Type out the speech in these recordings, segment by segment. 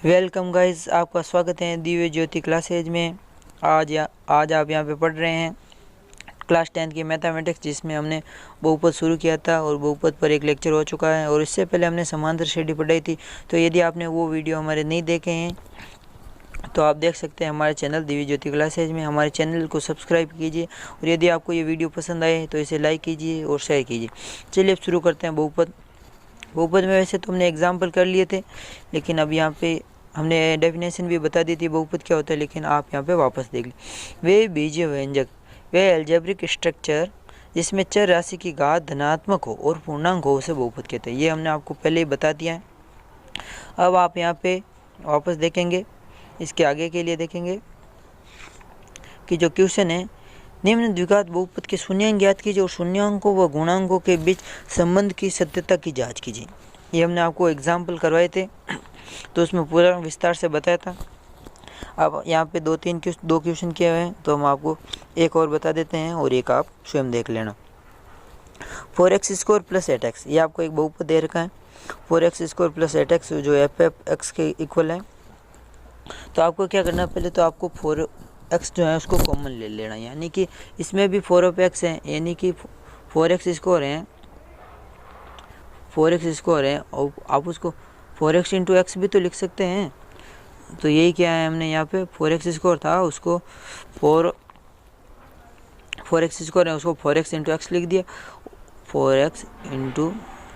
Welcome guys, आपका स्वागत है दिव्य ज्योति क्लासेज में। आज आप यहाँ पे पढ़ रहे हैं क्लास 10 की मैथमेटिक्स, जिसमें हमने बहुपद शुरू किया था और बहुपद पर एक लेक्चर हो चुका है और इससे पहले हमने समांतर श्रेणी पढ़ाई थी। तो यदि आपने वो वीडियो हमारे नहीं देखे हैं तो आप देख सकते हैं हमारे चैनल दिव्य ज्योति क्लासेज में। हमारे चैनल को सब्सक्राइब कीजिए और यदि आपको ये वीडियो पसंद आए तो इसे लाइक कीजिए और शेयर कीजिए। चलिए अब शुरू करते हैं बहुपद में वैसे तो हमने एग्जाम्पल कर लिए थे, लेकिन अब यहाँ पे हमने डेफिनेशन भी बता दी थी बहुपद क्या होता है, लेकिन आप यहाँ पे वापस देख लें। वे बीजीय व्यंजक, वे एल्जेब्रिक स्ट्रक्चर जिसमें चर राशि की घात धनात्मक हो और पूर्णांक हो उसे बहुपद कहते हैं। ये हमने आपको पहले ही बता दिया है। अब आप यहाँ पे वापस देखेंगे, इसके आगे के लिए देखेंगे कि जो क्वेश्चन है, निम्न द्विघात बहुपद के शून्यांक ज्ञात कीजिए और शून्यांकों व गुणांकों के बीच संबंध की सत्यता की जांच कीजिए। ये हमने आपको एग्जाम्पल करवाए थे, तो उसमें पूरा विस्तार से बताया था। अब यहाँ पे दो क्वेश्चन किए हुए हैं, तो हम आपको एक और बता देते हैं और एक आप स्वयं देख लेना। 4x² प्लस 8x, ये आपको एक बहुपद दे रखा है। 4x² प्लस 8x जो f(x) के इक्वल है। तो आपको क्या करना है, पहले तो आपको 4x जो है उसको कॉमन ले लेना, यानी कि इसमें भी 4x है, यानी कि 4x² है, 4x² है और आप उसको 4x इंटू एक्स भी तो लिख सकते हैं। तो यही क्या है, हमने यहाँ पे 4x² था, उसको 4x² है, उसको 4x इंटू एक्स लिख दिया। 4x into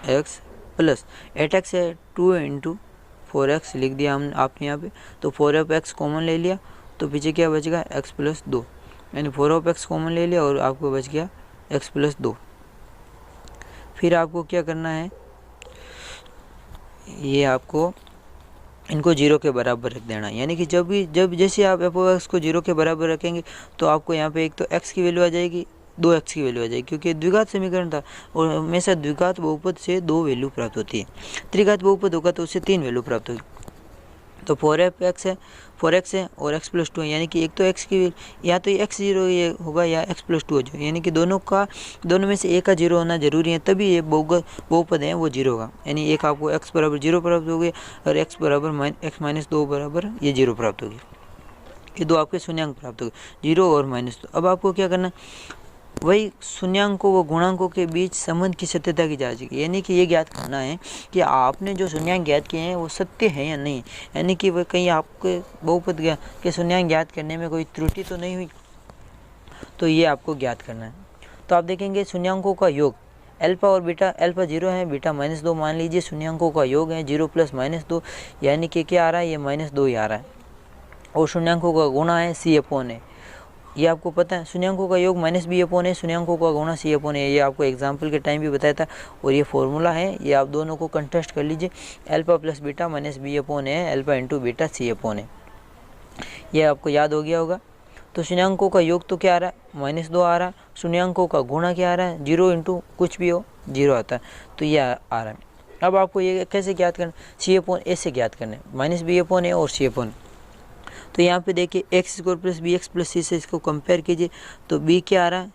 x plus 8x है, 2 इंटू 4x लिख दिया हम आपने यहाँ पे। तो 4x कॉमन ले लिया, तो पीछे क्या बचेगा, x प्लस 2, यानी 4x कॉमन ले लिया और आपको बच गया x प्लस 2। फिर आपको क्या करना है, ये आपको इनको 0 के बराबर रख देना, यानी कि जब जैसे आप f(x) को 0 के बराबर रखेंगे तो आपको यहाँ पे एक तो x की वैल्यू आ जाएगी, 2x की वैल्यू आ जाएगी, क्योंकि द्विघात समीकरण था और हमेशा द्विघात बहुपद से 2 वैल्यू प्राप्त होती है। त्रिघात बहुपद होगा तो उससे 3 वैल्यू प्राप्त होगी। तो 4x है और x प्लस 2 है, यानी कि एक तो x की या तो ये x0 ये होगा या x प्लस 2 हो जाए, यानी कि दोनों में से एक का 0 होना जरूरी है, तभी ये बहुपद है वो 0 होगा। यानी एक आपको x बराबर 0 प्राप्त हो गया और x बराबर x माइनस 2 बराबर ये 0 प्राप्त होगी। ये दो आपके शून्यांक प्राप्त हो गए, 0 और -2। अब आपको क्या करना, वही शून्यांकों व गुणांकों के बीच संबंध की सत्यता की जांच की, यानी कि ये ज्ञात करना है कि आपने जो शून्यांक ज्ञात किए हैं वो सत्य है या नहीं, यानी कि वह कहीं आपके बहुपद के शून्यांक ज्ञात करने में कोई त्रुटि तो नहीं हुई। तो ये आपको ज्ञात करना है। तो आप देखेंगे शून्यांकों का योग अल्फा और बीटा, अल्फा 0 है, बीटा -2 मान लीजिए। शून्यांकों का योग है 0 प्लस -2, यानी कि क्या आ रहा है, ये -2 ही आ रहा है। और शून्यांकों का गुणा है c/a, ये आपको पता है। शून्यांकों का योग -b/a, शून्यांकों का गुणा c/a, ये आपको एग्जाम्पल के टाइम भी बताया था और ये फॉर्मूला है, ये आप दोनों को कंटेस्ट कर लीजिए। अल्फा प्लस बीटा -b/a है, अल्फा इंटू बीटा c/a, ये आपको याद हो गया होगा। तो शून्यांकों का योग तो क्या आ रहा है, -2 आ रहा है। शून्यांकों का गुणा क्या आ रहा है, 0 इंटू कुछ भी हो 0 आता है, तो ये आ रहा है। अब आपको ये कैसे ज्ञात करना, c/a से ज्ञात करना है, -b/a और c/a। तो यहाँ पे देखिए x² plus bx plus c से इसको कंपेयर कीजिए, तो b क्या आ रहा है,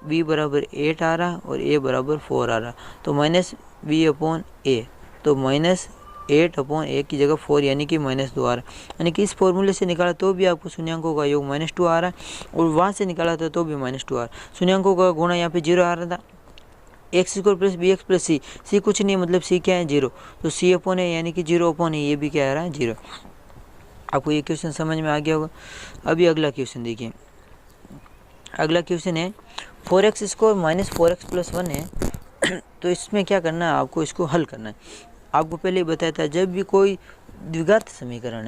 b बराबर 8 आ रहा है और a बराबर 4 आ रहा है। तो -b/a, तो -8/a की जगह 4, यानी कि -2 आ रहा है। यानी कि इस फॉर्मूले से निकाला तो भी आपको शून्यांकों का योग -2 आ रहा है और वहाँ से निकाला था तो भी -2 आ रहा है। शून्यांकों का गुणा यहाँ पे 0 आ रहा था, x² plus bx plus c कुछ नहीं, मतलब c क्या है, 0, तो c/a यानी कि 0/a, ये भी क्या आ रहा है, 0। आपको ये क्वेश्चन समझ में आ गया होगा। अभी अगला क्वेश्चन देखिए, अगला क्वेश्चन है 4x² -4x प्लस 1 है। तो इसमें क्या करना है, आपको इसको हल करना है। आपको पहले ही बताया था, जब भी कोई द्विघात समीकरण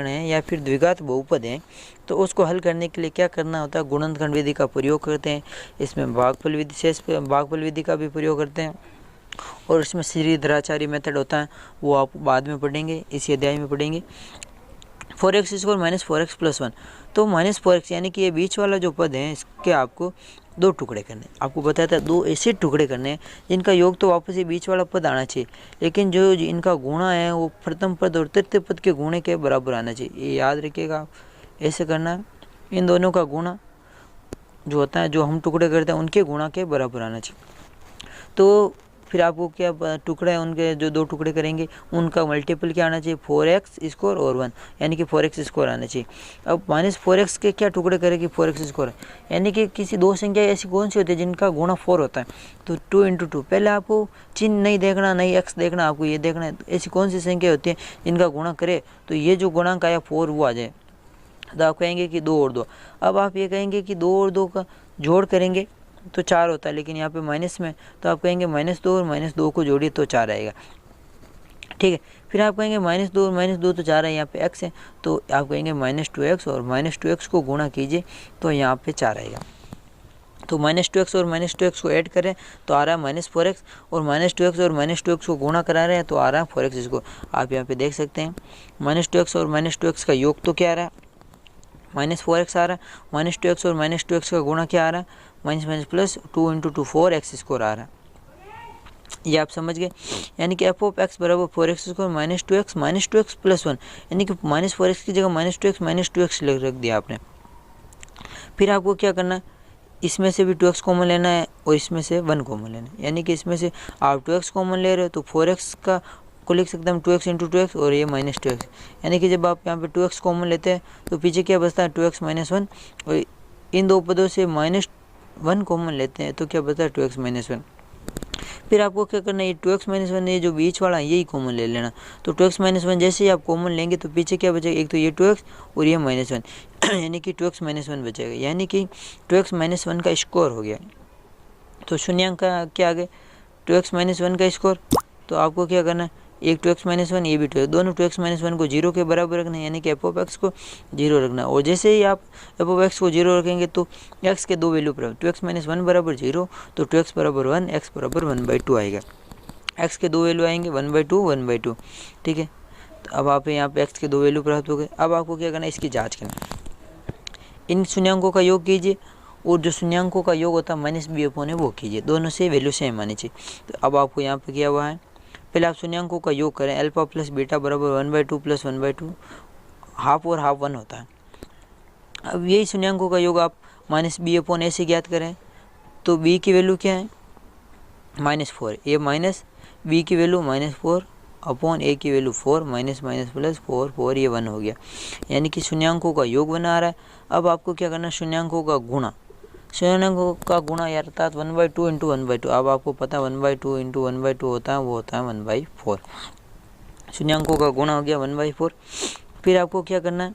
है या फिर द्विघात बहुपद है, तो उसको हल करने के लिए क्या करना होता है, गुणनखंड विधि का प्रयोग करते हैं। इसमें भागफल विधि, शेष भागफल विधि का भी प्रयोग करते हैं और इसमें श्रीधराचार्य मेथड होता है, वो आप बाद में पढ़ेंगे, इसी अध्याय में पढ़ेंगे। 4x² -4x प्लस 1, तो -4x यानी कि ये बीच वाला जो पद है इसके आपको 2 टुकड़े करने। आपको बताया था 2 ऐसे टुकड़े करने हैं जिनका योग तो वापस ये बीच वाला पद आना चाहिए, लेकिन जो इनका गुणा है वो प्रथम पद और तृतीय पद के गुणे के बराबर आना चाहिए। ये याद रखिएगा, आप ऐसे करना है। इन दोनों का गुणा जो होता है, जो हम टुकड़े करते हैं उनके गुणा के बराबर आना चाहिए। तो फिर आपको क्या टुकड़ा है उनके जो 2 टुकड़े करेंगे उनका मल्टीपल क्या आना चाहिए 4x स्क्वायर और 1 यानी कि 4x स्क्वायर आना चाहिए। अब -4x के क्या टुकड़े करेगी 4x स्क्वायर, यानी कि किसी 2 संख्या ऐसी कौन सी होती है जिनका गुणा 4 होता है, तो 2 × 2। पहले आपको चिन्ह नहीं देखना, नहीं x देखना, आपको ये देखना है ऐसी कौन सी संख्या होती है जिनका गुणा करे तो ये जो गुणांक आया 4 वो आ जाए। तो आप कहेंगे कि 2 और 2। अब आप ये कहेंगे कि 2 और 2 का जोड़ करेंगे तो 4 होता है, लेकिन यहाँ पे माइनस में, तो आप कहेंगे -2 और -2 को जोड़िए तो 4 आएगा। ठीक है, फिर आप कहेंगे -2 और -2 तो 4 है, यहाँ पे x है, तो आप कहेंगे -2x और -2x को गुणा कीजिए तो यहाँ पे 4 आएगा। तो -2x और -2x को ऐड करें तो आ रहा है -4x, और -2x और -2x को गुणा करा रहे हैं तो आ रहा है 4x। इसको आप यहाँ पे देख सकते हैं, -2x और -2x का योग तो क्या आ रहा है -4x आ रहा है, -2x और -2x का गुणा क्या आ रहा है प्लस 2 × 2 4x स्क्वायर आ रहा है। ये आप समझ गए, यानी कि f(x) बराबर 4x स्क्वायर -2x प्लस 1, यानी कि -4x की जगह -2x रख दिया आपने। फिर आपको क्या करना है, इसमें से भी 2x कॉमन लेना है और इसमें से 1 कॉमन लेना है, यानी कि इसमें से आप 2x कॉमन ले रहे हो तो 4x का को लिख सकते हैं हम 2x × 2x और ये -2x, यानी कि जब आप यहाँ पे 2x कॉमन लेते हैं तो पीछे क्या बचता है 2x - 1, और इन दो पदों से -1 कॉमन लेते हैं तो क्या बचता है 2x - 1। फिर आपको क्या करना है, ये 2x - 1 ये जो बीच वाला है यही कॉमन ले लेना। तो 2x - 1 जैसे ही आप कॉमन लेंगे तो पीछे क्या बचेगा, एक तो ये 2x और ये -1 यानी कि 2x - 1 बचेगा, यानी कि 2x - 1 का स्क्वायर हो गया। तो शून्यांक का क्या आ गया 2x - 1 का स्क्वायर। तो आपको क्या करना है, एक 2x - 1 ये भी 2x, दोनों 2x - 1 को 0 के बराबर रखना है, यानी कि f(x) को 0 रखना। और जैसे ही आप f(x) को 0 रखेंगे तो x के 2 वैल्यू पर 2x - 1 बराबर 0 तो 2x बराबर 1, x बराबर 1/2 आएगा। x के 2 वैल्यू आएंगे 1/2 1/2। ठीक है, तो अब आप यहाँ पे x के 2 वैल्यू प्राप्त हो गए। अब आपको क्या करना है, इसकी जाँच करना, इन शून्यांकों का योग कीजिए और जो शून्यांकों का योग होता है -b/, वो कीजिए, दोनों से वैल्यू सेम आनी चाहिए। तो अब आपको यहाँ पे किया हुआ है, पहले आप शून्यांकों का योग करें, अल्फा प्लस बीटा बराबर 1/2 + 1/2, हाफ और हाफ 1 होता है। अब यही शून्यांकों का योग आप -b/, ऐसे ज्ञात करें तो b की वैल्यू क्या है -4, ये -b की वैल्यू -4 अपॉन a की वैल्यू 4 माइनस प्लस 4 ये 1 हो गया, यानी कि शून्यांकों का योग बना रहा है। अब आपको क्या करना है, शून्यांकों का गुणा, शून्यांकों का गुणा यार अर्थात 1/2 × 1/2। अब आपको पता है 1/2 × 1/2 होता है, वो होता है 1/4। शून्यांकों का गुणा हो गया 1/4। फिर आपको क्या करना है,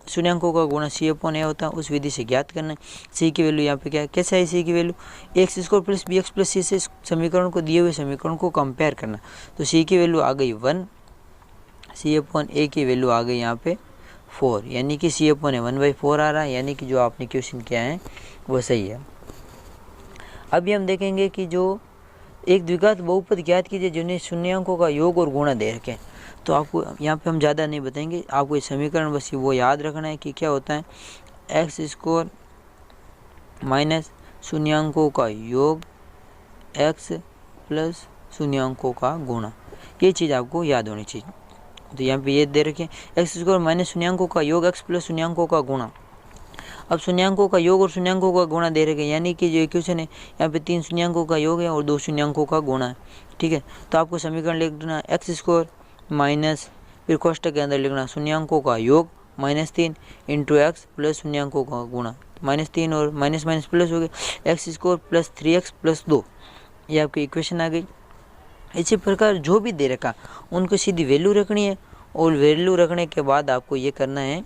शून्यांकों का गुणा c/a होता है, उस विधि से ज्ञात करना है। c की वैल्यू यहाँ पे क्या है, कैसे है c की वैल्यू, x² + bx + c से समीकरण को, दिए हुए समीकरण को कंपेयर करना। तो c की वैल्यू आ गई 1, c/a की वैल्यू आ गई यहाँ पे 4, यानी कि c/a 1/4 आ रहा है, यानी कि जो आपने क्वेश्चन किया है वो सही है। अभी हम देखेंगे कि जो एक द्विघात बहुपद ज्ञात कीजिए जिन्हें शून्यांकों का योग और गुणा दे रखें। तो आपको यहाँ पे हम ज़्यादा नहीं बताएंगे, आपको ये समीकरण बस वो याद रखना है कि क्या होता है x² माइनस शून्यांकों का योग x प्लस शून्यांकों का गुणा, ये चीज़ आपको याद होनी चाहिए। तो यहाँ पे ये दे रखें x² माइनस शून्यांकों का योग x प्लस शून्यांकों का गुणा। अब शून्यांकों का योग और शून्यांकों का गुणा दे रखे, यानी कि जो इक्वेशन है यहाँ पे 3 शून्यांकों का योग है और 2 शून्यांकों का गुणा है। ठीक है, तो आपको समीकरण लिखना x² माइनस, फिर कोष्टक के अंदर लिखना शून्यांकों का योग -3 × x प्लस शून्यांकों का गुणा, -3 और माइनस प्लस हो गया x² + 3x + 2, ये आपकी इक्वेशन आ गई। इसी प्रकार जो भी दे रखा उनको सीधी वैल्यू रखनी है, और वैल्यू रखने के बाद आपको ये करना है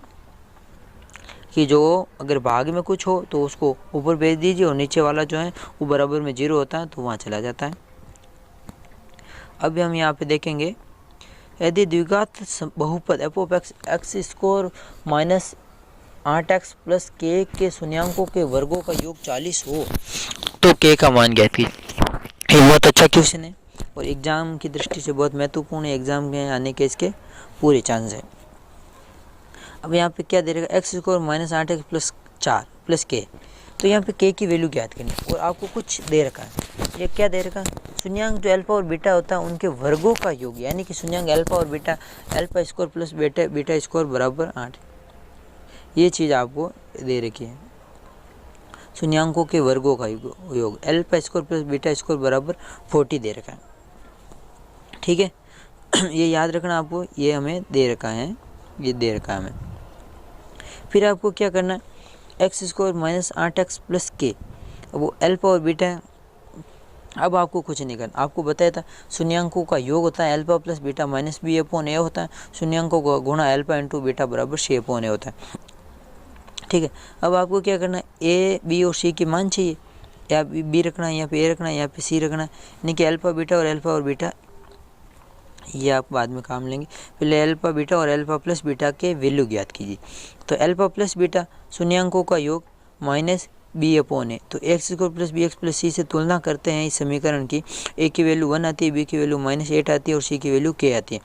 कि जो अगर भाग में कुछ हो तो उसको ऊपर भेज दीजिए और नीचे वाला जो है वो बराबर में 0 होता है तो वहाँ चला जाता है। अभी हम यहाँ पे देखेंगे, यदि द्विघात बहुपद f(x) x² - 8x + k के शून्यांकों के वर्गों का योग 40 हो तो k का मान ज्ञात कीजिए। ये बहुत अच्छा क्वेश्चन है और एग्जाम की दृष्टि से बहुत महत्वपूर्ण है, एग्जाम में आने के इसके पूरे चांस है। अब यहाँ पे क्या दे रहेगा x² - 8x + 4 + k, तो यहाँ पे k की वैल्यू ज्ञात करनी है और आपको कुछ दे रखा है। ये क्या दे रखा है, शून्यांक जो अल्फा और बीटा होता है उनके वर्गों का योग, यानी कि शून्यांक अल्फा और बीटा, α² + बीटा² बराबर 8, ये चीज़ आपको दे रखी है। शून्यांकों के वर्गों का योग α² + बीटा² बराबर 40 दे रखा है। ठीक है। ये याद रखना आपको, ये हमें दे रखा है, ये दे रखा है हमें। फिर आपको क्या करना है, x square minus 8x plus के, वो अल्फा और बीटा है। अब आपको कुछ नहीं करना, आपको बताया था शून्यांकों का योग होता है alpha plus beta minus B upon A होता है, शून्यांकों का गुणा अल्फा इंटू बीटा बराबर सी अपॉन ए होता है। ठीक है, अब आपको क्या करना है, ए बी और सी के मान चाहिए, या बी रखना है, यहाँ पे ए रखना है, यहाँ पे सी रखना है, यानी कि अल्फा और बीटा ये आप बाद में काम लेंगे। पहले अल्फा बीटा और अल्फा प्लस बीटा के वैल्यू ज्ञात कीजिए। तो अल्फा प्लस बीटा शून्यांकों का योग माइनस बी अपॉन ए, तो X square plus B X plus C से तुलना करते हैं इस समीकरण की। ए की वैल्यू 1 आती है, बी की वैल्यू -8 आती है और सी की वैल्यू के आती है।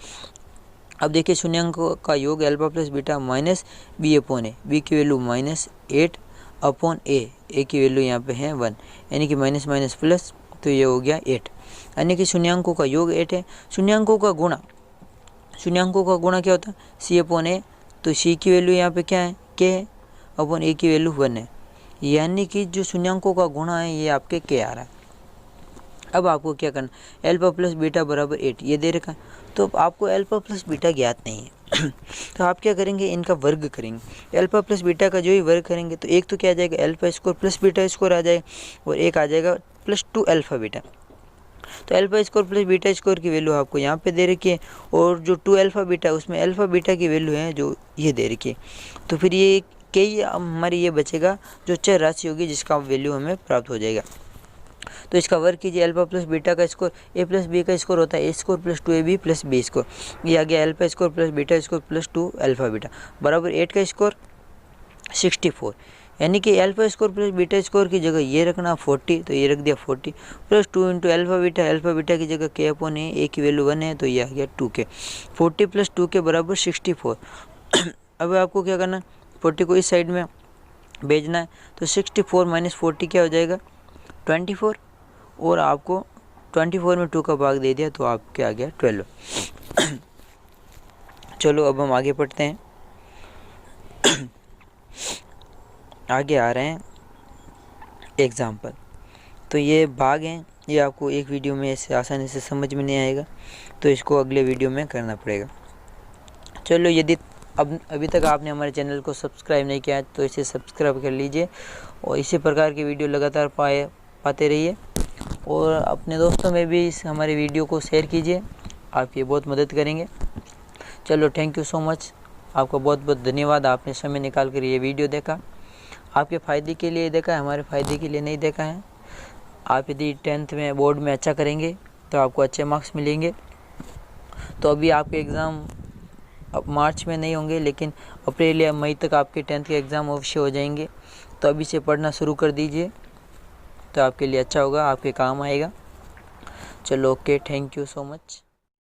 अब देखिए शून्यांकों का योग alpha plus beta minus B upon A, B की वैल्यू -8 अपॉन ए की वैल्यू यहाँ पे है 1, यानी कि माइनस माइनस प्लस, तो ये हो गया 8, यानी कि शून्यांकों का योग 8 है। शून्यांकों का गुणा क्या होता है, सी अपॉन ए, तो सी की वैल्यू यहाँ पे क्या है, के है, अपॉन ए की वैल्यू 1 है, यानी कि जो शून्यांकों का गुणा है ये आपके के आ रहा है। अब आपको क्या करना, अल्फा प्लस बीटा बराबर 8 ये दे रखा है, तो आपको अल्फा प्लस बीटा ज्ञात नहीं है। तो आप क्या करेंगे, इनका वर्ग करेंगे। अल्फा प्लस बीटा का जो ही वर्ग करेंगे तो एक तो क्या आ जाएगा, alpha square plus beta square आ जाएगा, और एक आ जाएगा प्लस 2 अल्फा बीटा। तो alpha square plus beta square की वैल्यू आपको यहाँ पे दे रखी है, और जो 2 अल्फा बीटा उसमें अल्फा बीटा की वैल्यू है जो ये दे रखी है। तो फिर ये कई हमारी ये बचेगा जो चर राशि होगी जिसका वैल्यू हमें प्राप्त हो जाएगा। तो इसका वर्ग कीजिए, अल्फा प्लस बीटा का स्कोर ए प्लस बी का स्कोर होता है A square plus 2ab plus B square, ये आ गया alpha square plus beta square plus 2 alpha beta बराबर 8 का स्कोर 64, यानी कि alpha square plus beta square की जगह ये रखना 40, तो ये रख दिया 40 प्लस 2 इंटू अल्फा बीटा की जगह के अपॉन ए की वैल्यू 1 है, तो ये आ गया 2k, 40 प्लस 2k बराबर 64। अब आपको क्या करना है, 40 को इस साइड में भेजना है, तो 64 माइनस 40 क्या हो जाएगा 24, और आपको 24 में 2 का भाग दे दिया तो आपके आ गया 12। चलो अब हम आगे पढ़ते हैं। आगे आ रहे हैं एग्जाम्पल। तो ये भाग हैं, ये आपको एक वीडियो में ऐसे आसानी से समझ में नहीं आएगा, तो इसको अगले वीडियो में करना पड़ेगा। चलो यदि अभी तक आपने हमारे चैनल को सब्सक्राइब नहीं किया तो इसे सब्सक्राइब कर लीजिए, और इसी प्रकार की वीडियो लगातार पाते रहिए, और अपने दोस्तों में भी इस हमारे वीडियो को शेयर कीजिए, आप ये बहुत मदद करेंगे। चलो थैंक यू सो मच, आपका बहुत बहुत धन्यवाद, आपने समय निकाल कर ये वीडियो देखा। आपके फ़ायदे के लिए देखा है, हमारे फ़ायदे के लिए नहीं देखा है। आप यदि 10th में बोर्ड में अच्छा करेंगे तो आपको अच्छे मार्क्स मिलेंगे। तो अभी आपके एग्ज़ाम अब मार्च में नहीं होंगे, लेकिन अप्रैल या मई तक आपके 10th के एग्ज़ाम अवश्य हो जाएंगे। तो अभी से पढ़ना शुरू कर दीजिए, तो आपके लिए अच्छा होगा, आपके काम आएगा। चलो okay, thank you so much.